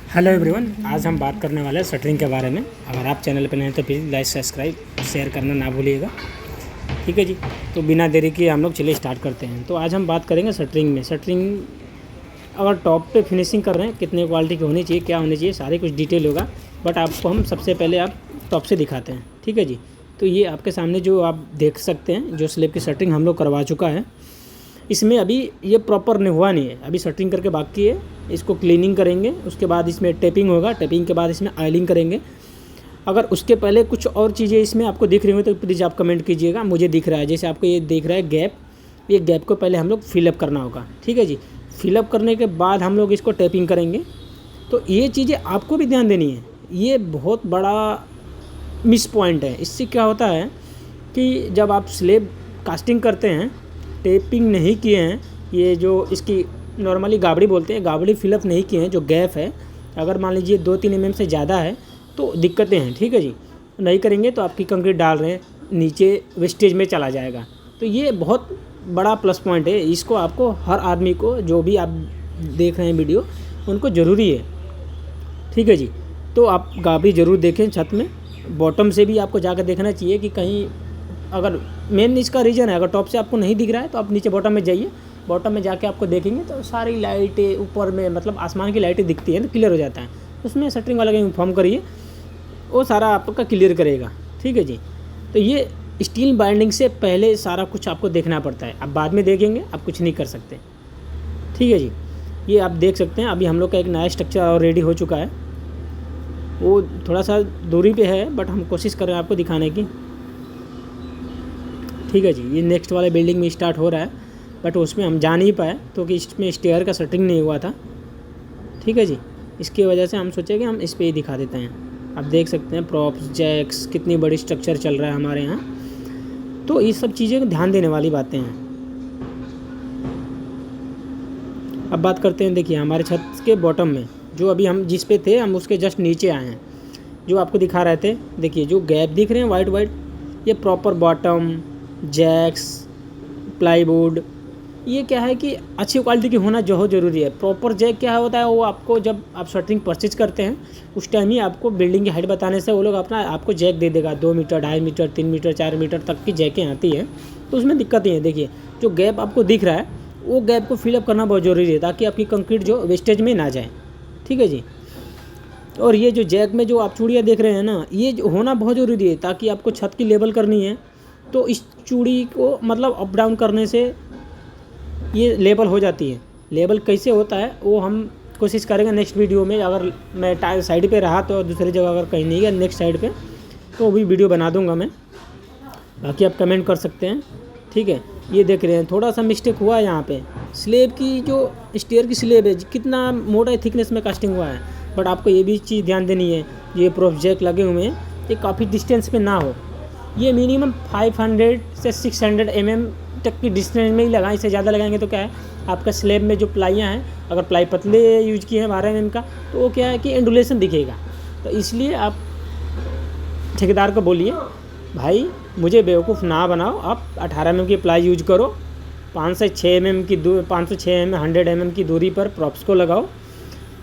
Hello everyone, आज हम बात करने वाले हैं शटरिंग के बारे में। अगर आप चैनल पर नए हैं तो प्लीज़ लाइक सब्सक्राइब शेयर करना ना भूलिएगा। ठीक है जी। तो बिना देरी किए हम लोग चलिए स्टार्ट करते हैं। तो आज हम बात करेंगे शटरिंग में। शटरिंग अगर टॉप पे फिनिशिंग कर रहे हैं, कितने क्वालिटी की होनी चाहिए, क्या होनी चाहिए, सारी कुछ डिटेल होगा। बट आपको हम सबसे पहले आप टॉप से दिखाते हैं। ठीक है जी। तो ये आपके सामने जो आप देख सकते हैं, जो स्लेब की शटरिंग हम लोग करवा चुका है, इसमें अभी ये प्रॉपर नहीं हुआ नहीं है, अभी शटरिंग करके बाकी है। इसको क्लीनिंग करेंगे, उसके बाद इसमें टेपिंग होगा, टेपिंग के बाद इसमें ऑयलिंग करेंगे। अगर उसके पहले कुछ और चीज़ें इसमें आपको दिख रही हो तो प्लीज़ आप कमेंट कीजिएगा। मुझे दिख रहा है, जैसे आपको ये दिख रहा है गैप, ये गैप को पहले हम लोग फिलअप करना होगा। ठीक है जी। फिलअप करने के बाद हम लोग इसको टेपिंग करेंगे। तो ये चीज़ें आपको भी ध्यान देनी है, ये बहुत बड़ा मिस पॉइंट है। इससे क्या होता है कि जब आप स्लेब कास्टिंग करते हैं, टेपिंग नहीं किए हैं, ये जो इसकी नॉर्मली गाबड़ी बोलते हैं, गाबड़ी फिलअप नहीं किए हैं, जो गैप है, अगर मान लीजिए 2-3 mm से ज़्यादा है तो दिक्कतें हैं। ठीक है जी। नहीं करेंगे तो आपकी कंक्रीट डाल रहे हैं, नीचे वेस्टेज में चला जाएगा। तो ये बहुत बड़ा प्लस पॉइंट है, इसको आपको हर आदमी को, जो भी आप देख रहे हैं वीडियो, उनको ज़रूरी है। ठीक है जी। तो आप गाबड़ी ज़रूर देखें छत में। बॉटम से भी आपको जाकर देखना चाहिए कि कहीं, अगर मेन इसका रीज़न है, अगर टॉप से आपको नहीं दिख रहा है तो आप नीचे बॉटम में जाइए। बॉटम में जाके आपको देखेंगे तो सारी लाइटें ऊपर में, मतलब आसमान की लाइटें दिखती हैं तो क्लियर हो जाता है। उसमें शटरिंग वाला का इन्फॉर्म करिए, वो सारा आपका क्लियर करेगा। ठीक है जी। तो ये स्टील बाइंडिंग से पहले सारा कुछ आपको देखना पड़ता है, आप बाद में देखेंगे आप कुछ नहीं कर सकते। ठीक है जी। ये आप देख सकते हैं, अभी हम लोग का एक नया स्ट्रक्चर और रेडी हो चुका है। वो थोड़ा सा दूरी पे है बट हम कोशिश कर रहे हैं आपको दिखाने की। ठीक है जी। ये नेक्स्ट वाले बिल्डिंग में स्टार्ट हो रहा है बट उसमें हम जा नहीं पाए क्योंकि इसमें स्टेयर का शटरिंग नहीं हुआ था। ठीक है जी। इसकी वजह से हम सोचे कि हम इस पर ही दिखा देते हैं। आप देख सकते हैं प्रॉप्स, जैक्स, कितनी बड़ी स्ट्रक्चर चल रहा है हमारे यहाँ। तो ये सब चीज़ें ध्यान देने वाली बातें हैं। अब बात करते हैं, देखिए हमारे छत के बॉटम में, जो अभी हम जिस पे थे हम उसके जस्ट नीचे आए हैं, जो आपको दिखा रहे थे। देखिए जो गैप दिख रहे हैं वाइट वाइट, ये प्रॉपर बॉटम, जैक्स, प्लाईवुड, ये क्या है कि अच्छी क्वालिटी की होना जो ज़रूरी है। प्रॉपर जैक क्या होता है, वो आपको जब आप शटरिंग परचेज करते हैं उस टाइम ही आपको बिल्डिंग की हाइट बताने से वो लोग अपना आपको जैक दे देगा। 2 मीटर, 2.5 मीटर, 3 मीटर, 4 मीटर तक की जैकें आती हैं। तो उसमें दिक्कत ही है। देखिए जो गैप आपको दिख रहा है, वो गैप को फिलअप करना बहुत ज़रूरी है ताकि आपकी कंक्रीट जो वेस्टेज में ना जाए। ठीक है जी। और ये जो जैक में जो आप चूड़ियाँ देख रहे हैं ना, ये जो होना बहुत ज़रूरी है ताकि आपको छत की लेवल करनी है तो इस चूड़ी को मतलब अप डाउन करने से ये लेबल हो जाती है। लेबल कैसे होता है वो हम कोशिश करेंगे नेक्स्ट वीडियो में। अगर मैं साइड पे रहा तो दूसरी जगह, अगर कहीं नहीं गया नेक्स्ट साइड पे तो वो भी वीडियो बना दूंगा मैं। बाकी आप कमेंट कर सकते हैं। ठीक है। ये देख रहे हैं थोड़ा सा मिस्टेक हुआ है यहाँ पे, स्लेब की जो स्टेयर की स्लेब है कितना मोटा थिकनेस में कास्टिंग हुआ है। बट आपको ये भी चीज़ ध्यान देनी है, ये प्रोजेक्ट लगे हुए हैं ये काफ़ी डिस्टेंस पे ना हो। ये मिनिमम 500 से 600 तक की डिस्टेंस में ही लगाएं। इससे ज़्यादा लगाएंगे तो क्या है, आपका स्लेब में जो प्लाइयाँ हैं, अगर प्लाई पतले यूज किए हैं 12 mm का, तो वो क्या है कि एंडुलेशन दिखेगा। तो इसलिए आप ठेकेदार को बोलिए, भाई मुझे बेवकूफ़ ना बनाओ, आप 18 mm की प्लाई यूज करो, 5 से 6 mm की 5 से 6 mm 100 mm की दूरी पर प्रॉप्स को लगाओ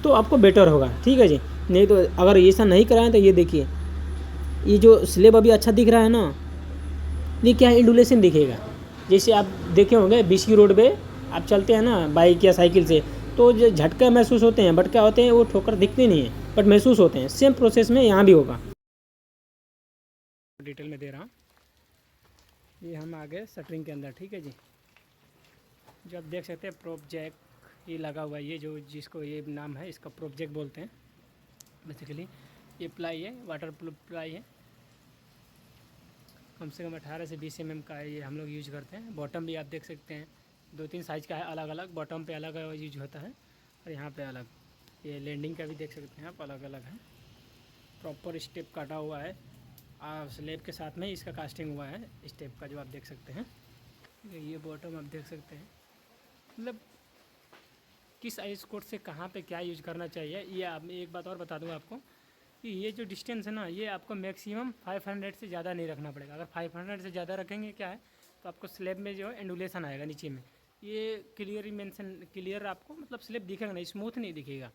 तो आपको बेटर होगा। ठीक है जी। नहीं तो अगर ऐसा नहीं कराएं तो ये देखिए, ये जो स्लेब अभी अच्छा दिख रहा है ना, ये क्या है, इंडुलेशन दिखेगा। जैसे आप देखे होंगे बीसी रोड पे आप चलते हैं ना बाइक या साइकिल से, तो जो झटका महसूस होते हैं, बट क्या होते हैं वो ठोकर दिखते नहीं हैं बट महसूस होते हैं। सेम प्रोसेस में यहाँ भी होगा। डिटेल में दे रहा हूँ। ये हम आ गए शटरिंग के अंदर। ठीक है जी। जो आप देख सकते हैं प्रोप जैक ये लगा हुआ है, ये जो जिसको ये नाम है इसका प्रोप जैक बोलते हैं बेसिकली। ये प्लाई है, वाटर प्रूफ प्लाई है, कम से कम 18 से 20 mm का है, ये हम लोग यूज करते हैं। बॉटम भी आप देख सकते हैं 2-3 साइज़ का है, अलग अलग बॉटम पे अलग यूज होता है और यहाँ पे अलग। ये लैंडिंग का भी देख सकते हैं आप, अलग अलग है। प्रॉपर स्टेप काटा हुआ है, स्लेब के साथ में इसका कास्टिंग हुआ है स्टेप का, जो आप देख सकते हैं। ये बॉटम आप देख सकते हैं, मतलब किस आइस कोड से कहाँ पे क्या यूज करना चाहिए। ये आप एक बात और बता दूँ आपको कि ये जो डिस्टेंस है ना, ये आपको मैक्सिमम 500 से ज़्यादा नहीं रखना पड़ेगा। अगर 500 से ज़्यादा रखेंगे क्या है तो आपको स्लेब में जो है एंडुलेशन आएगा नीचे में। ये क्लियर ही मेंशन, क्लियर आपको मतलब स्लेब दिखेगा नहीं, स्मूथ नहीं दिखेगा।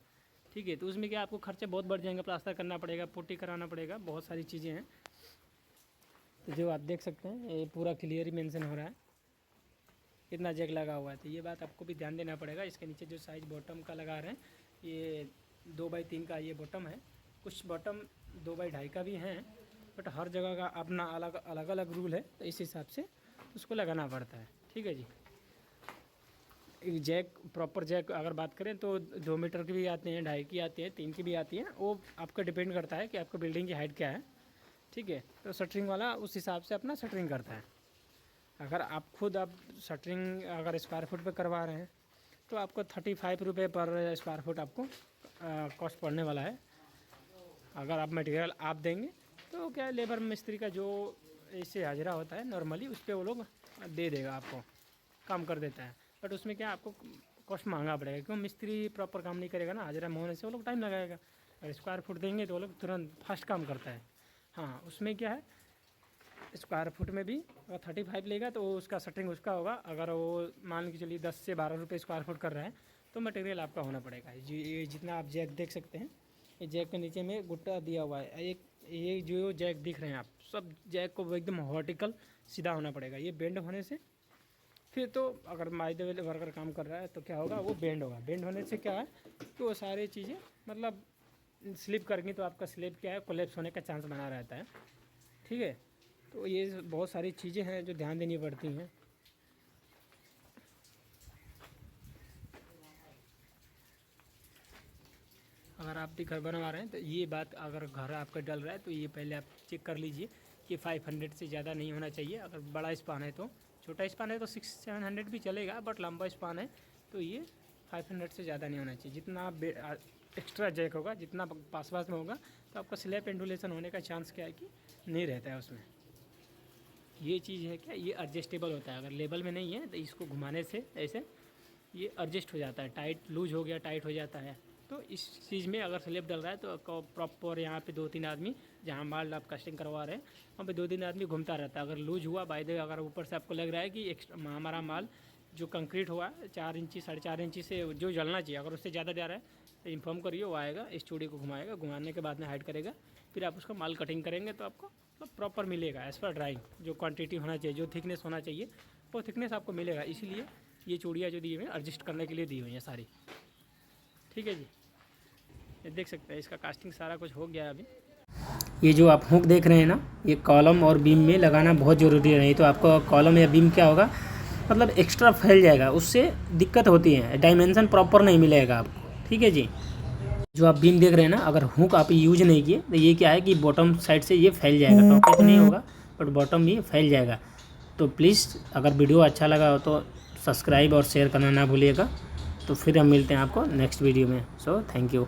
ठीक है। तो उसमें क्या आपको खर्चे बहुत बढ़ जाएंगे, प्लास्टर करना पड़ेगा, पुट्टी कराना पड़ेगा, बहुत सारी चीज़ें हैं। तो जो आप देख सकते हैं ये पूरा क्लियर ही मेंशन हो रहा है कितना जैक लगा हुआ है। तो ये बात आपको भी ध्यान देना पड़ेगा। इसके नीचे जो साइज बॉटम का लगा रहे हैं ये 2x3 का ये बॉटम है। कुछ बॉटम 2x2.5 का भी है, बट हर जगह का अपना अलग अलग रूल है, तो इस हिसाब से उसको लगाना पड़ता है। ठीक है जी। एक जैक, प्रॉपर जैक अगर बात करें तो 2 मीटर की भी आते हैं, 2.5 की आती है, 3 की भी आती है। वो आपका डिपेंड करता है कि आपको बिल्डिंग की हाइट क्या है। ठीक है। तो शटरिंग वाला उस हिसाब से अपना शटरिंग करता है। अगर आप खुद शटरिंग अगर स्क्वायर फुट पे करवा रहे हैं तो आपको 35 रुपये पर स्क्वायर फुट आपको कॉस्ट पड़ने वाला है। अगर आप मटेरियल आप देंगे तो क्या है, लेबर मिस्त्री का जो इससे हाजिरा होता है नॉर्मली उस पर वो लोग दे देगा, आपको काम कर देता है। बट उसमें क्या आपको कॉस्ट महंगा पड़ेगा, क्यों मिस्त्री प्रॉपर काम नहीं करेगा ना, हाजिरा में होने से वो लोग टाइम लगाएगा। अगर स्क्वायर फुट देंगे तो वो लोग तुरंत फास्ट काम करता है। हाँ, उसमें क्या है, स्क्वायर फुट में भी अगर 35 लेगा तो उसका शटरिंग उसका होगा। अगर वो मान के चलिए 10 से 12 रुपये स्क्वायर फुट कर रहा है तो मटेरियल आपका होना पड़ेगा। ये जितना आप जैक देख सकते हैं, ये जैक के नीचे में गुट्टा दिया हुआ है। एक ये जो जैक दिख रहे हैं आप, सब जैक को एकदम वर्टिकल सीधा होना पड़ेगा। ये बेंड होने से फिर तो अगर माइदे वाले वर्कर काम कर रहा है तो क्या होगा, वो बेंड होगा। बेंड होने से क्या है कि वो सारी चीज़ें मतलब स्लिप करेंगी तो आपका स्लिप क्या है, कोलैप्स होने का चांस बना रहता है। ठीक है। तो ये बहुत सारी चीज़ें हैं जो ध्यान देनी पड़ती हैं। अगर आप भी घर बनवा रहे हैं तो ये बात, अगर घर आपका डल रहा है तो ये पहले आप चेक कर लीजिए कि 500 से ज़्यादा नहीं होना चाहिए। अगर बड़ा स्पान है तो, छोटा स्पान है तो 600-700 भी चलेगा, बट लंबा स्पान है तो ये 500 से ज़्यादा नहीं होना चाहिए। जितना एक्स्ट्रा जैक होगा, जितना पास में होगा, तो आपका स्लैब एंडुलेशन होने का चांस क्या है कि नहीं रहता है उसमें। ये चीज़ है क्या, ये एडजस्टेबल होता है। अगर लेवल में नहीं है तो इसको घुमाने से ऐसे ये एडजस्ट हो जाता है, टाइट लूज हो गया, टाइट हो जाता है। तो इस चीज़ में अगर स्लैब डल रहा है तो प्रॉपर यहाँ पे 2-3 आदमी, जहाँ माल आप कास्टिंग करवा रहे हैं वहाँ पे 2-3 आदमी घूमता रहता है। अगर लूज हुआ बाय द वे, अगर ऊपर से आपको लग रहा है कि हमारा माल जो कंक्रीट हुआ 4 इंची 4.5 इंची से जो जलना चाहिए, अगर उससे ज़्यादा जा रहा है तो इन्फॉर्म करिए, वो आएगा, इस चूड़ी को घुमाएगा, घुमाने के बाद में हाइड करेगा, फिर आप उसका माल कटिंग करेंगे तो आपको प्रॉपर मिलेगा एज़ पर ड्राइंग। जो क्वांटिटी होना चाहिए, जो थिकनेस होना चाहिए, वो थिकनेस आपको मिलेगा। इसीलिए ये चूड़ियाँ जो दी हुई हैं एडजस्ट करने के लिए दी हुई हैं सारी। ठीक है जी। ये देख सकते हैं, इसका कास्टिंग सारा कुछ हो गया है अभी। ये जो आप हुक देख रहे हैं ना, ये कॉलम और बीम में लगाना बहुत ज़रूरी है। नहीं तो आपको कॉलम या बीम क्या होगा, मतलब एक्स्ट्रा फैल जाएगा, उससे दिक्कत होती है, डायमेंशन प्रॉपर नहीं मिलेगा आपको। ठीक है जी। जो आप बीम देख रहे हैं ना, अगर हुक आप यूज नहीं किए तो ये क्या है कि बॉटम साइड से ये फैल जाएगा। टॉप पे तो नहीं होगा बट बॉटम ये फैल जाएगा। तो प्लीज़ अगर वीडियो अच्छा लगा हो तो सब्सक्राइब और शेयर करना ना भूलिएगा। तो फिर हम मिलते हैं आपको नेक्स्ट वीडियो में। So thank you.